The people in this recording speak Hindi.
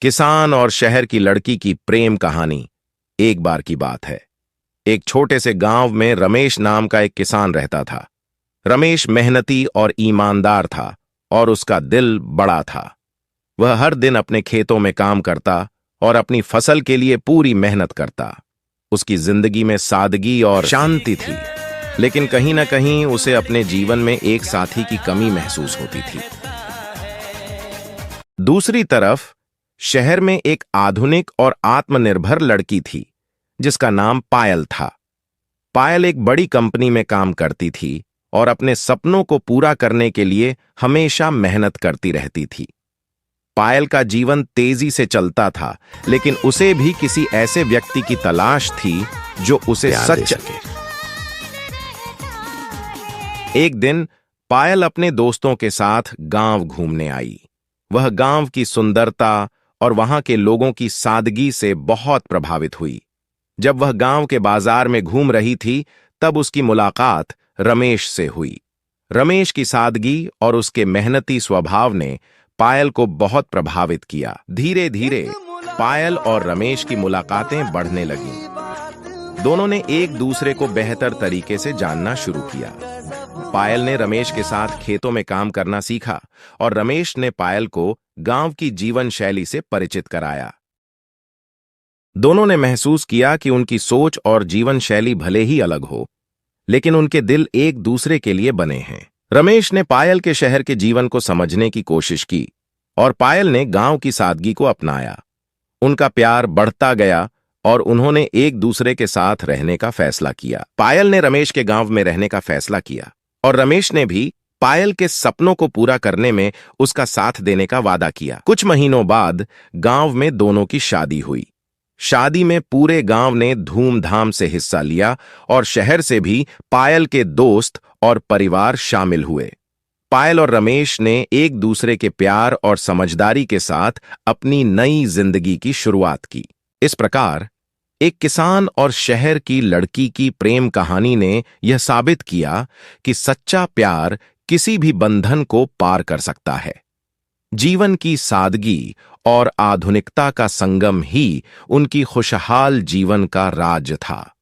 किसान और शहर की लड़की की प्रेम कहानी। एक बार की बात है। एक छोटे से गांव में रमेश नाम का एक किसान रहता था। रमेश मेहनती और ईमानदार था और उसका दिल बड़ा था। वह हर दिन अपने खेतों में काम करता और अपनी फसल के लिए पूरी मेहनत करता। उसकी जिंदगी में सादगी और शांति थी, लेकिन कहीं ना कहीं उसे अपने जीवन में एक साथी की कमी महसूस होती थी। दूसरी तरफ शहर में एक आधुनिक और आत्मनिर्भर लड़की थी जिसका नाम पायल था। पायल एक बड़ी कंपनी में काम करती थी और अपने सपनों को पूरा करने के लिए हमेशा मेहनत करती रहती थी। पायल का जीवन तेजी से चलता था, लेकिन उसे भी किसी ऐसे व्यक्ति की तलाश थी जो उसे सच सके। एक दिन पायल अपने दोस्तों के साथ गांव घूमने आई। वह गांव की सुंदरता और वहां के लोगों की सादगी से बहुत प्रभावित हुई। जब वह गांव के बाजार में घूम रही थी, तब उसकी मुलाकात रमेश से हुई। रमेश की सादगी और उसके मेहनती स्वभाव ने पायल को बहुत प्रभावित किया। धीरे धीरे पायल और रमेश की मुलाकातें बढ़ने लगीं। दोनों ने एक दूसरे को बेहतर तरीके से जानना शुरू किया। पायल ने रमेश के साथ खेतों में काम करना सीखा और रमेश ने पायल को गांव की जीवन शैली से परिचित कराया। दोनों ने महसूस किया कि उनकी सोच और जीवन शैली भले ही अलग हो, लेकिन उनके दिल एक दूसरे के लिए बने हैं। रमेश ने पायल के शहर के जीवन को समझने की कोशिश की और पायल ने गांव की सादगी को अपनाया। उनका प्यार बढ़ता गया और उन्होंने एक दूसरे के साथ रहने का फैसला किया। पायल ने रमेश के गांव में रहने का फैसला किया और रमेश ने भी पायल के सपनों को पूरा करने में उसका साथ देने का वादा किया। कुछ महीनों बाद गांव में दोनों की शादी हुई। शादी में पूरे गांव ने धूमधाम से हिस्सा लिया और शहर से भी पायल के दोस्त और परिवार शामिल हुए। पायल और रमेश ने एक दूसरे के प्यार और समझदारी के साथ अपनी नई जिंदगी की शुरुआत की। इस प्रकार एक किसान और शहर की लड़की की प्रेम कहानी ने यह साबित किया कि सच्चा प्यार किसी भी बंधन को पार कर सकता है। जीवन की सादगी और आधुनिकता का संगम ही उनकी खुशहाल जीवन का राज था।